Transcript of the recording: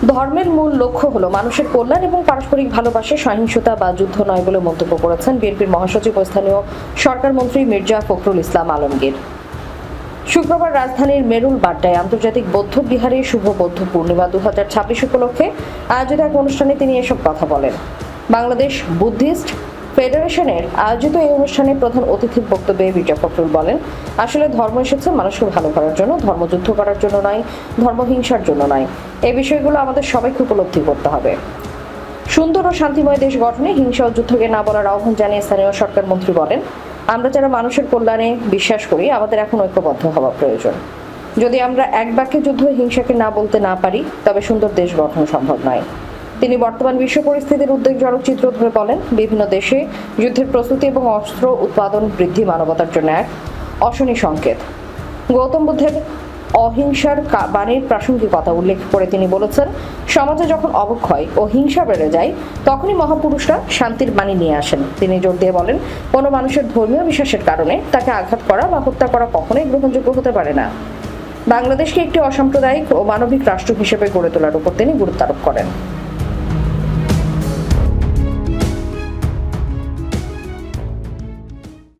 ধর্মের মূল লক্ষ্য হলো মানুষের কল্যাণ এবং পারস্পরিক ভালোবাসা, সহিংসতা বা যুদ্ধ নয় বলে মন্তব্য করেছেন বিএনপির মহাসচিব ও স্থানীয় সরকার মন্ত্রী মির্জা ফখরুল ইসলাম আলমগীর। শুক্রবার রাজধানীর মেরুল বাড্ডায় আন্তর্জাতিক বৌদ্ধ বিহারে শুভ বৌদ্ধ পূর্ণিমা 2026 উপলক্ষে আয়োজিত এক অনুষ্ঠানে তিনি এসব কথা বলেন। বাংলাদেশ বুদ্ধিস্ট ফেডারেশনের আয়োজিত এই অনুষ্ঠানে প্রধান অতিথির বক্তব্যে মির্জা ফখরুল বলেন, আসলে ধর্ম এসেছে মানুষকে ভালো করার জন্য, ধর্মযুদ্ধ করার জন্য নয়, ধর্মহিংসার জন্য নয়। এই বিষয়গুলো আমাদের সবাইকে উপলব্ধি করতে হবে। সুন্দর ও শান্তিময় দেশ গঠনে হিংসা ও যুদ্ধকে না বলার আহ্বান জানিয়ে স্থানীয় সরকার মন্ত্রী বলেন, আমরা যারা মানুষের কল্যাণে বিশ্বাস করি আমাদের এখন ঐক্যবদ্ধ হওয়া প্রয়োজন। যদি আমরা এক বাক্যে যুদ্ধ হিংসাকে না বলতে না পারি তবে সুন্দর দেশ গঠন সম্ভব নয়। তিনি বর্তমান বিশ্ব পরিস্থিতির উদ্বেগজনক চিত্র ধরে বলেন, বিভিন্ন দেশে যুদ্ধের প্রস্তুতি এবং অস্ত্র উৎপাদন বৃদ্ধি মানবতার জন্য এক অশনি সংকেত। গৌতম বুদ্ধের অহিংসার বাণীর প্রাসঙ্গিকতা উল্লেখ করে তিনি বলেছেন, সমাজে যখন অবক্ষয় ও হিংসা বেড়ে যায় তখনই মহাপুরুষরা শান্তির বাণী নিয়ে আসেন। তিনি জোর দিয়ে বলেন, কোনো মানুষের ধর্মীয় বিশ্বাসের কারণে তাকে আঘাত করা বা হত্যা করা কখনোই গ্রহণযোগ্য হতে পারে না। বাংলাদেশকে একটি অসাম্প্রদায়িক ও মানবিক রাষ্ট্র হিসেবে গড়ে তোলার উপর তিনি গুরুত্ব আরোপ করেন।